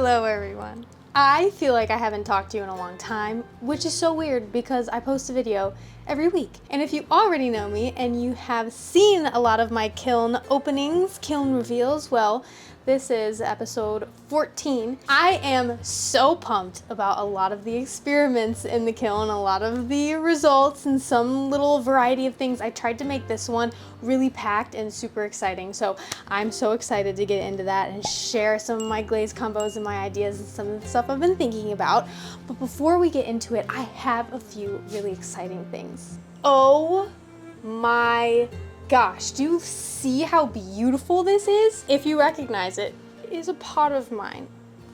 Hello everyone. I feel like I haven't talked to you in a long time, which is so weird because I post a video every week. And if you already know me and you have seen a lot of my Kiln openings, Kiln reveals, well, this is episode 14. I am so pumped about a lot of the experiments in the Kiln, a lot of the results and some little variety of things. I tried to make this one really packed and super exciting. So I'm so excited to get into that and share some of my glaze combos and my ideas and some of the stuff I've been thinking about. But before we get into it, I have a few really exciting things. Oh my gosh, do you see how beautiful this is? If you recognize it, it is a pot of mine.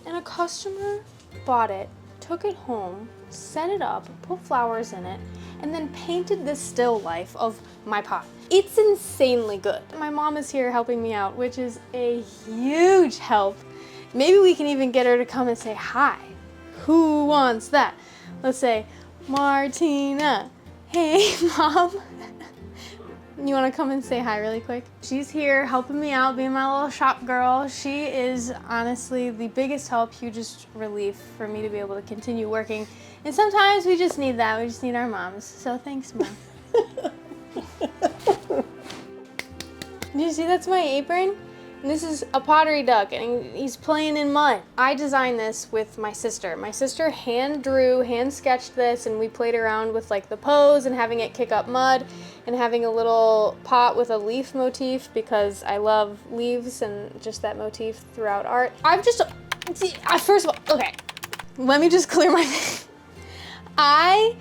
And a customer bought it, took it home, set it up, put flowers in it, and then painted this still life of my pot. It's insanely good. My mom is here helping me out, which is a huge help. Maybe we can even get her to come and say hi. Who wants that? Let's say, Martina. Hey, Mom. You want to come and say hi really quick? She's here helping me out, being my little shop girl. She is honestly the biggest help, hugest relief for me to be able to continue working. And sometimes we just need that. We just need our moms. So thanks, Mom. Did you see that's my apron? And this is a pottery duck, and he's playing in mud. I designed this with my sister. My sister hand sketched this, and we played around with like the pose and having it kick up mud and having a little pot with a leaf motif because I love leaves and just that motif throughout art. First of all, okay, let me just clear my I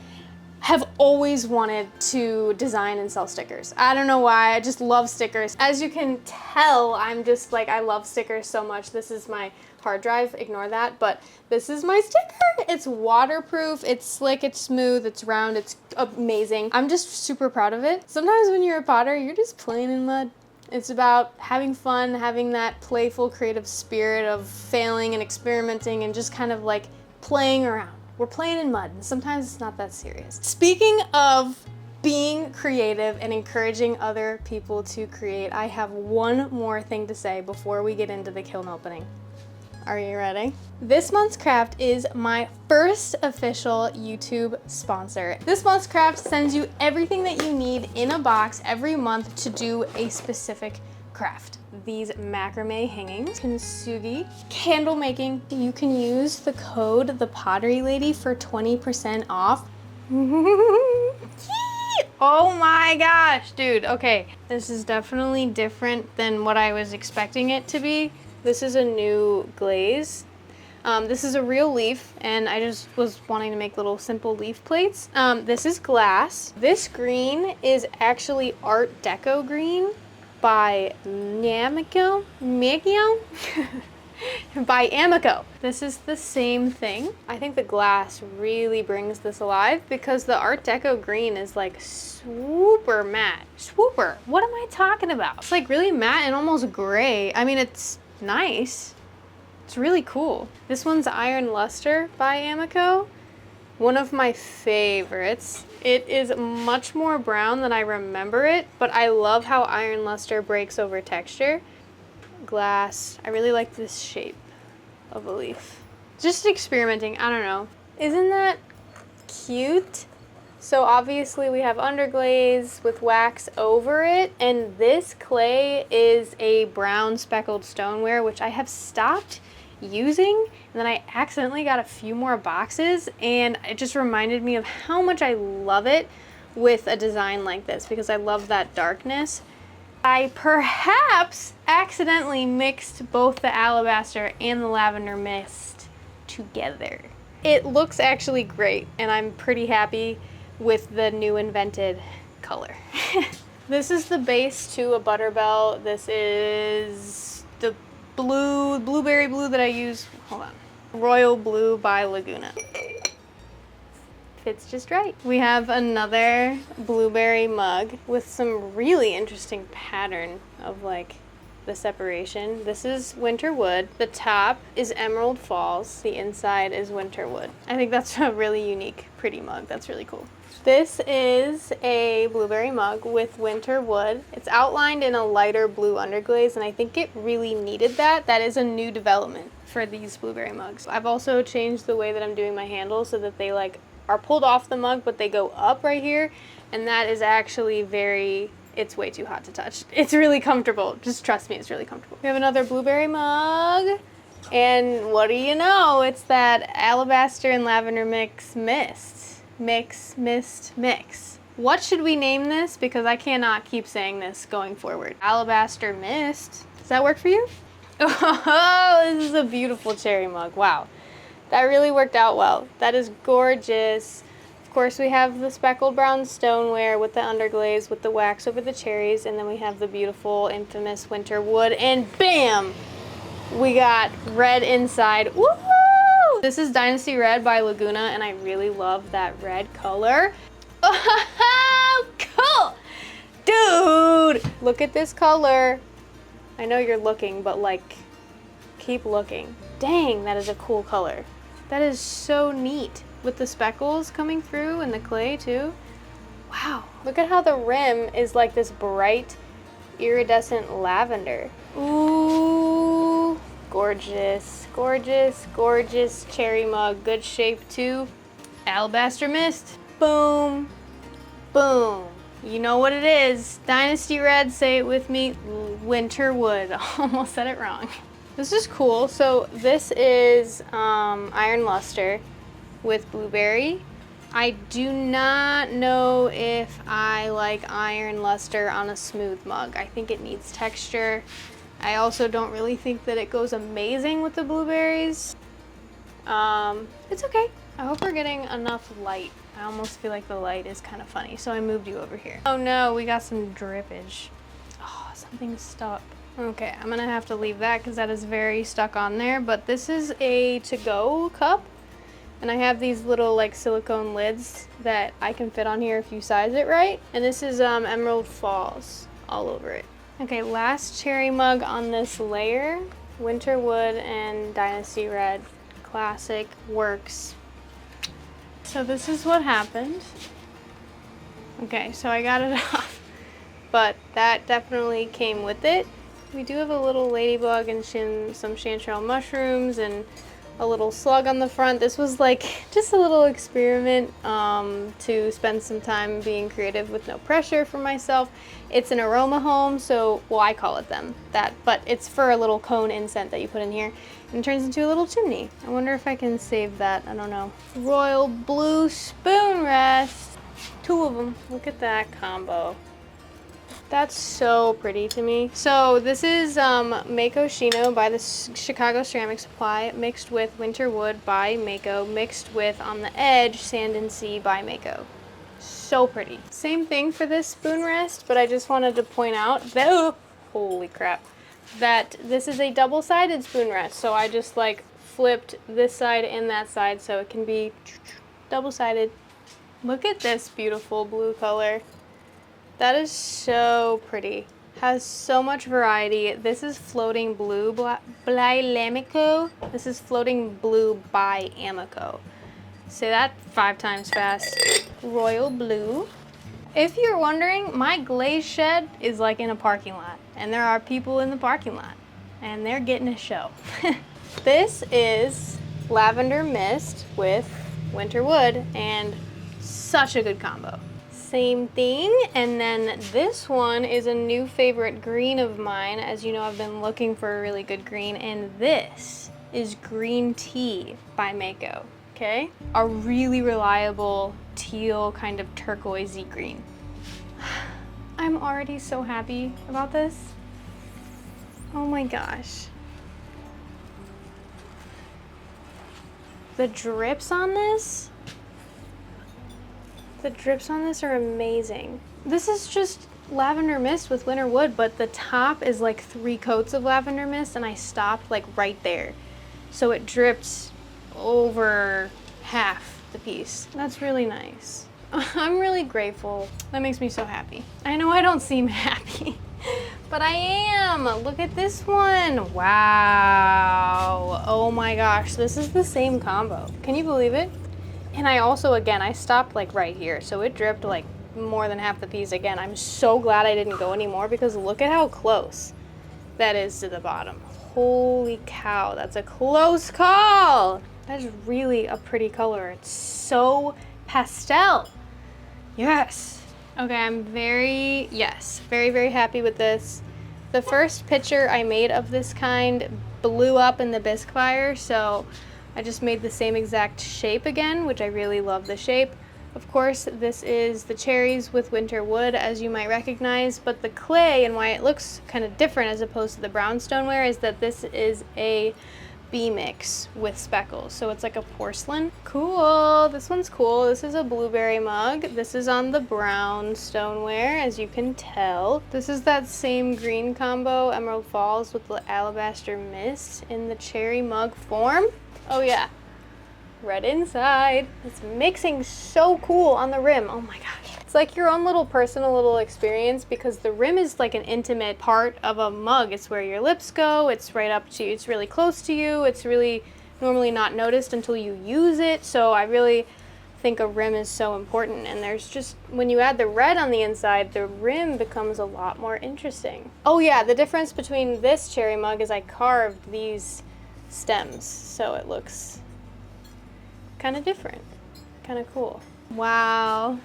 have always wanted to design and sell stickers. I don't know why, I just love stickers. As you can tell, I'm just like, I love stickers so much. This is my hard drive, ignore that, but this is my sticker. It's waterproof, it's slick, it's smooth, it's round, it's amazing. I'm just super proud of it. Sometimes when you're a potter, you're just playing in mud. It's about having fun, having that playful, creative spirit of failing and experimenting and just kind of like playing around. We're playing in mud, and sometimes it's not that serious. Speaking of being creative and encouraging other people to create, I have one more thing to say before we get into the Kiln opening. Are you ready? This month's craft is my first official YouTube sponsor. This month's craft sends you everything that you need in a box every month to do a specific craft. These macrame hangings, kintsugi, candle making. You can use the code the Pottery Lady for 20% off. Oh my gosh, dude. Okay, this is definitely different than what I was expecting it to be. This is a new glaze. This is a real leaf, and I just was wanting to make little simple leaf plates. This is glass. This green is actually Art Deco green by by Amico. This is the same thing. I think the glass really brings this alive because the Art Deco green is like super matte. Swooper, what am I talking about? It's like really matte and almost gray. I mean, it's nice. It's really cool. This one's Iron Luster by Amico. One of my favorites. It is much more brown than I remember it, but I love how Iron Luster breaks over texture. Glass. I really like this shape of a leaf. Just experimenting, I don't know. Isn't that cute? So obviously we have underglaze with wax over it, and this clay is a brown speckled stoneware, which I have stopped using, and then I accidentally got a few more boxes, and it just reminded me of how much I love it with a design like this because I love that darkness. I perhaps accidentally mixed both the alabaster and the lavender mist together. It looks actually great, and I'm pretty happy with the new invented color. This is the base to a Butterbell. This is the blueberry blue that I use, hold on, Royal Blue by Laguna. Fits just right. We have another blueberry mug with some really interesting pattern of like the separation. This is Winter Wood. The top is Emerald Falls. The inside is Winter Wood. I think that's a really unique, pretty mug. That's really cool. This is a blueberry mug with winter wood. It's outlined in a lighter blue underglaze, and I think it really needed that. That is a new development for these blueberry mugs. I've also changed the way that I'm doing my handles so that they like are pulled off the mug, but they go up right here, and that is actually it's way too hot to touch. It's really comfortable. Just trust me, it's really comfortable. We have another blueberry mug, and what do you know? It's that alabaster and lavender mix mist. Mix. What should we name this? Because I cannot keep saying this going forward. Alabaster mist. Does that work for you? Oh, this is a beautiful cherry mug. Wow. That really worked out well. That is gorgeous. Of course, we have the speckled brown stoneware with the underglaze with the wax over the cherries, and then we have the beautiful, infamous winter wood, and bam! We got red inside. Woohoo! This is Dynasty Red by Laguna, and I really love that red color. Oh, cool! Dude, look at this color. I know you're looking, but like, keep looking. Dang, that is a cool color. That is so neat. With the speckles coming through and the clay too. Wow, look at how the rim is like this bright, iridescent lavender. Ooh, gorgeous, gorgeous, gorgeous cherry mug. Good shape too. Alabaster mist. Boom, boom. You know what it is. Dynasty Red, say it with me. Winter wood. Almost said it wrong. This is cool. So this is iron luster with blueberry. I do not know if I like iron luster on a smooth mug. I think it needs texture. I also don't really think that it goes amazing with the blueberries. It's okay. I hope we're getting enough light. I almost feel like the light is kind of funny, so I moved you over here. Oh no, we got some drippage. Oh, something's stuck. Okay, I'm gonna have to leave that because that is very stuck on there, but this is a to-go cup. And I have these little like silicone lids that I can fit on here if you size it right. And this is Emerald Falls all over it. Okay, last cherry mug on this layer. Winter wood and Dynasty Red. Classic works. So this is what happened. Okay, so I got it off. But that definitely came with it. We do have a little ladybug and some chanterelle mushrooms and a little slug on the front. This was like just a little experiment to spend some time being creative with no pressure for myself. It's an aroma home, so, well, I call it that, but it's for a little cone incense that you put in here and it turns into a little chimney. I wonder if I can save that, I don't know. Royal blue spoon rest. 2 of them, look at that combo. That's so pretty to me. So this is Mako Shino by the Chicago Ceramic Supply, mixed with Winter Wood by Mako, mixed with, on the edge, Sand and Sea by Mako. So pretty. Same thing for this spoon rest, but I just wanted to point out that, oh, holy crap, that this is a double-sided spoon rest. So I just like flipped this side and that side so it can be double-sided. Look at this beautiful blue color. That is so pretty. Has so much variety. This is floating blue by Lamico. This is floating blue by Amico. Say that 5 times fast. Royal blue. If you're wondering, my glaze shed is like in a parking lot, and there are people in the parking lot, and they're getting a show. This is lavender mist with winter wood, and such a good combo. Same thing, and then this one is a new favorite green of mine. As you know, I've been looking for a really good green, and this is green tea by Mako, okay? A really reliable teal kind of turquoisey green. I'm already so happy about this. Oh my gosh. The drips on this? The drips on this are amazing. This is just lavender mist with winter wood, but the top is like 3 coats of lavender mist, and I stopped like right there. So it dripped over half the piece. That's really nice. I'm really grateful. That makes me so happy. I know I don't seem happy, but I am. Look at this one. Wow. Oh my gosh, this is the same combo. Can you believe it? And I also, again, I stopped like right here, so it dripped like more than half the piece. Again, I'm so glad I didn't go anymore because look at how close that is to the bottom. Holy cow, that's a close call. That is really a pretty color. It's so pastel. Yes. Okay, I'm very, very happy with this. The first picture I made of this kind blew up in the bisque fire, so I just made the same exact shape again, which I really love the shape. Of course, this is the cherries with winter wood, as you might recognize, but the clay and why it looks kind of different as opposed to the brown stoneware is that this is a B mix with speckles, so it's like a porcelain. Cool, this one's cool. This is a blueberry mug. This is on the brown stoneware, as you can tell. This is that same green combo, Emerald Falls, with the alabaster mist in the cherry mug form. Oh yeah. Red inside. It's mixing so cool on the rim. Oh my gosh. It's like your own little personal little experience because the rim is like an intimate part of a mug. It's where your lips go. It's right up to you. It's really close to you. It's really normally not noticed until you use it. So I really think a rim is so important. And there's just, when you add the red on the inside, the rim becomes a lot more interesting. Oh yeah, the difference between this cherry mug is I carved these stems. So it looks kind of different, kind of cool. Wow.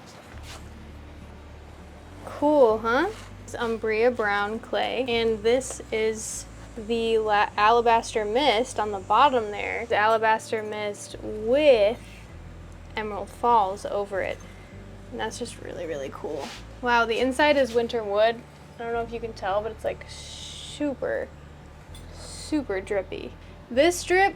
Cool, huh? It's Umbria brown clay, and this is the alabaster mist on the bottom there. The alabaster mist with Emerald Falls over it. And that's just really, really cool. Wow, the inside is winter wood. I don't know if you can tell, but it's like super, super drippy. This drip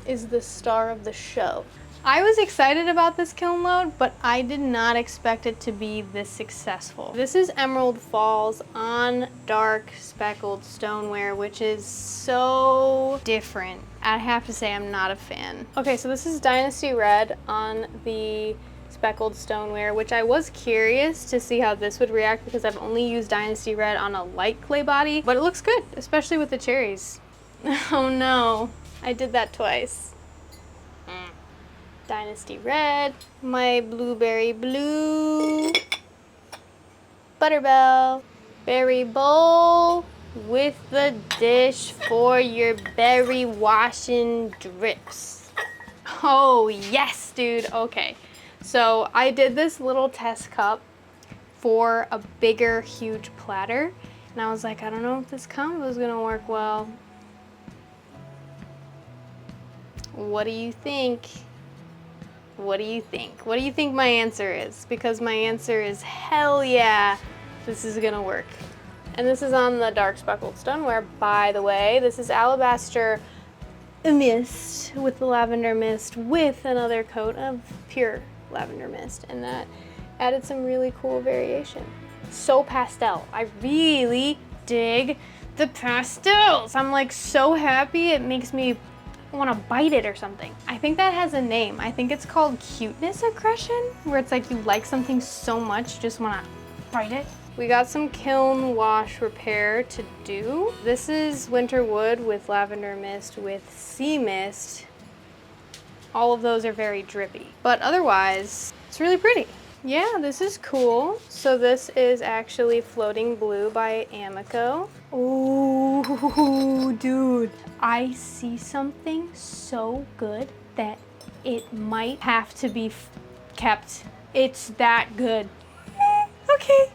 is the star of the show. I was excited about this kiln load, but I did not expect it to be this successful. This is Emerald Falls on dark speckled stoneware, which is so different. I have to say I'm not a fan. Okay, so this is Dynasty Red on the speckled stoneware, which I was curious to see how this would react because I've only used Dynasty Red on a light clay body, but it looks good, especially with the cherries. Oh no, I did that twice. Dynasty Red, my blueberry blue, Butterbell, berry bowl with the dish for your berry washing drips. Oh yes, dude. Okay, so I did this little test cup for a bigger, huge platter, and I was like, I don't know if this combo is gonna work well. What do you think? What do you think? What do you think my answer is? Because my answer is hell yeah, this is gonna work. And this is on the dark speckled stoneware, by the way. This is alabaster mist with the lavender mist with another coat of pure lavender mist. And that added some really cool variation. So pastel. I really dig the pastels. I'm like so happy. It makes me want to bite it or something. I think that has a name. I think it's called cuteness aggression, where it's like you like something so much you just want to bite it. We got some kiln wash repair to do. This is winter wood with lavender mist with sea mist. All of those are very drippy, but otherwise it's really pretty. Yeah, this is cool. So this is actually Floating Blue by Amico. Ooh, dude. I see something so good that it might have to be kept. It's that good. Okay.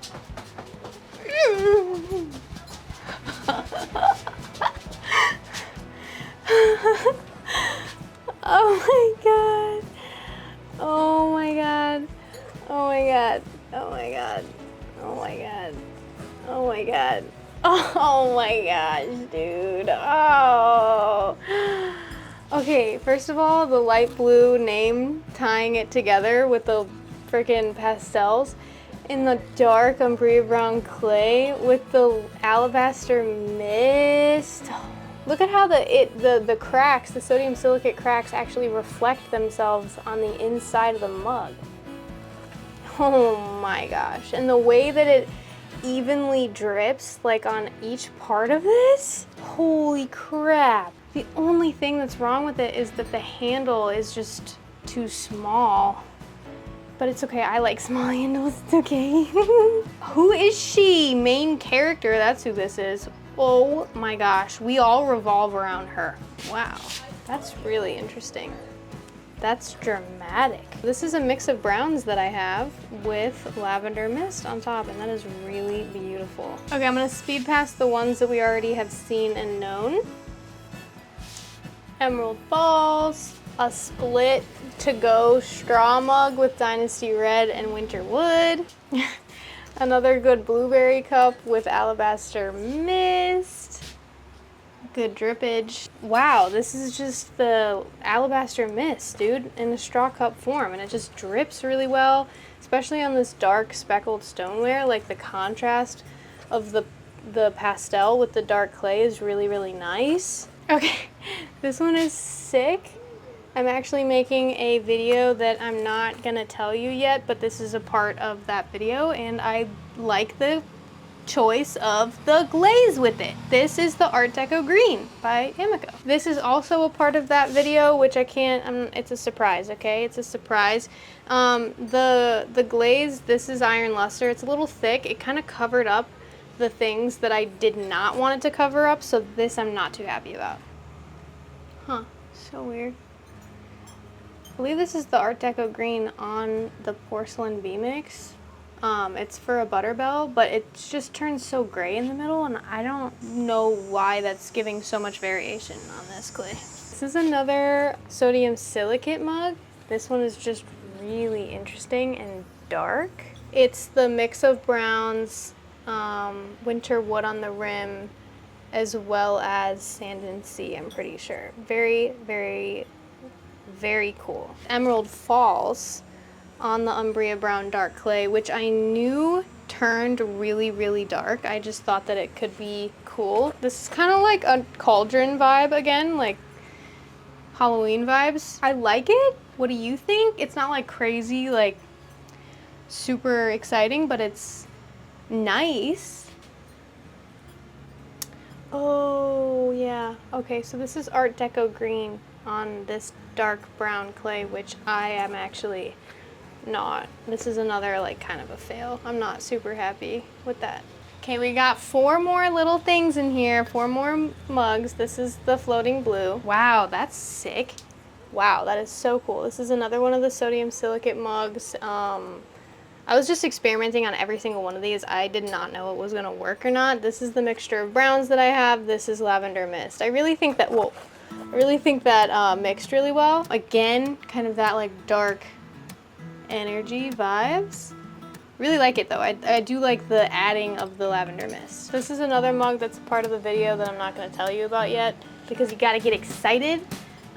Oh my god. Oh my god. Oh my god. Oh my god. Oh my god. Oh my god. Oh my gosh, dude. Oh. Okay, first of all, the light blue name tying it together with the freaking pastels in the dark Umbria brown clay with the alabaster mist. Look at how the cracks, the sodium silicate cracks actually reflect themselves on the inside of the mug. Oh my gosh. And the way that it evenly drips like on each part of this, holy crap. The only thing that's wrong with it is that the handle is just too small. But it's okay, I like small handles, it's okay. Who is she? Main character, that's who this is. Oh my gosh, we all revolve around her. Wow, that's really interesting. That's dramatic. This is a mix of browns that I have with lavender mist on top, and that is really beautiful. Okay, I'm gonna speed past the ones that we already have seen and known. Emerald Falls, a split to-go straw mug with Dynasty Red and Winter Wood. Another good blueberry cup with alabaster mist. Good drippage. Wow, this is just the alabaster mist, dude, in a straw cup form, and it just drips really well, especially on this dark speckled stoneware. Like the contrast of the pastel with the dark clay is really, really nice. Okay, this one is sick. I'm actually making a video that I'm not gonna tell you yet, but this is a part of that video, and I like the choice of the glaze with it. This is the Art Deco Green by Amico. This is also a part of that video, which I can't, it's a surprise, okay? It's a surprise. The glaze, this is Iron Luster. It's a little thick. It kind of covered up the things that I did not want it to cover up, so this I'm not too happy about. Huh, so weird. I believe this is the Art Deco Green on the Porcelain B-Mix. It's for a Butterbell, but it just turns so gray in the middle, and I don't know why that's giving so much variation on this clay. This is another sodium silicate mug. This one is just really interesting and dark. It's the mix of browns, Winter Wood on the rim, as well as Sand and Sea, I'm pretty sure. Very, very, very cool. Emerald Falls on the Umbria Brown Dark Clay, which I knew turned really, really dark. I just thought that it could be cool. This is kind of like a cauldron vibe again, like Halloween vibes. I like it. What do you think? It's not like crazy, like super exciting, but it's nice. Oh yeah, okay, so this is Art Deco Green on this dark brown clay, which I am actually not. This is another like kind of a fail. I'm not super happy with that. Okay, we got 4 more little things in here, 4 more mugs. This is the floating blue. Wow, that's sick. Wow, that is so cool. This is another one of the sodium silicate mugs. I was just experimenting on every single one of these. I did not know it was gonna work or not. This is the mixture of browns that I have. This is lavender mist. I really think that, mixed really well. Again, kind of that like dark energy vibes. Really like it though. I do like the adding of the lavender mist. This is another mug that's part of the video that I'm not gonna tell you about yet because you gotta get excited.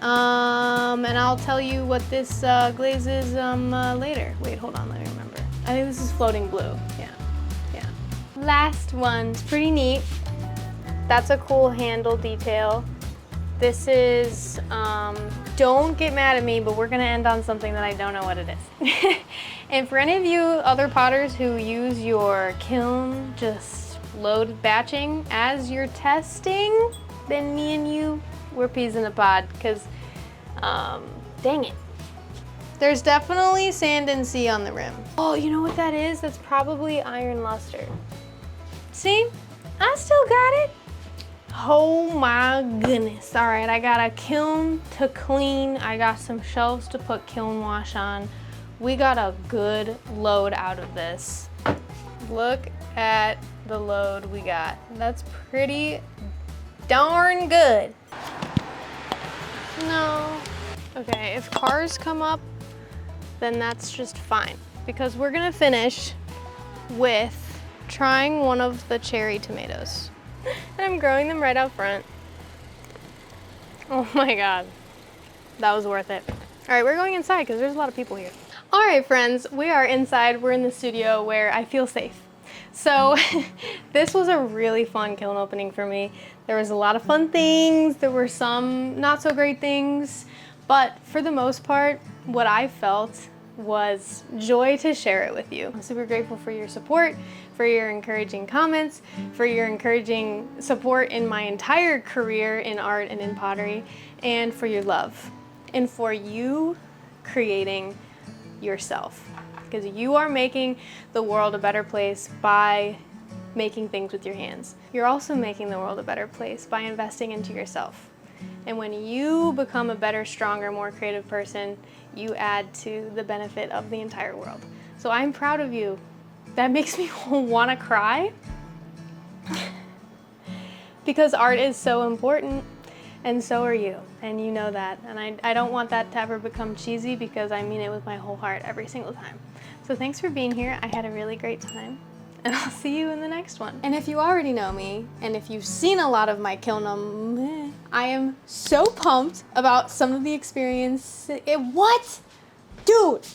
And I'll tell you what this glaze is later. Wait, hold on, let me remember. I think this is floating blue, yeah. Last one's pretty neat. That's a cool handle detail. This is, don't get mad at me, but we're gonna end on something that I don't know what it is. And for any of you other potters who use your kiln just load batching as you're testing, then me and you, we're peas in a pod, because, dang it. There's definitely Sand and Sea on the rim. Oh, you know what that is? That's probably Iron Luster. See? I still got it. Oh my goodness. All right, I got a kiln to clean. I got some shelves to put kiln wash on. We got a good load out of this. Look at the load we got. That's pretty darn good. No. Okay, if cars come up, then that's just fine, because we're gonna finish with trying one of the cherry tomatoes. And I'm growing them right out front. Oh my God, that was worth it. All right, we're going inside because there's a lot of people here. All right, friends, we are inside. We're in the studio where I feel safe. So this was a really fun kiln opening for me. There was a lot of fun things. There were some not so great things, but for the most part, what I felt was joy to share it with you. I'm super grateful for your support, for your encouraging comments, for your encouraging support in my entire career in art and in pottery, and for your love, and for you creating yourself, because you are making the world a better place by making things with your hands. You're also making the world a better place by investing into yourself. And when you become a better, stronger, more creative person, you add to the benefit of the entire world. So I'm proud of you. That makes me want to cry because art is so important, and so are you, and you know that. And I don't want that to ever become cheesy, because I mean it with my whole heart every single time. So thanks for being here. I had a really great time, and I'll see you in the next one. And if you already know me, and if you've seen a lot of my Kiln, I am so pumped about some of the experience. What? Dude!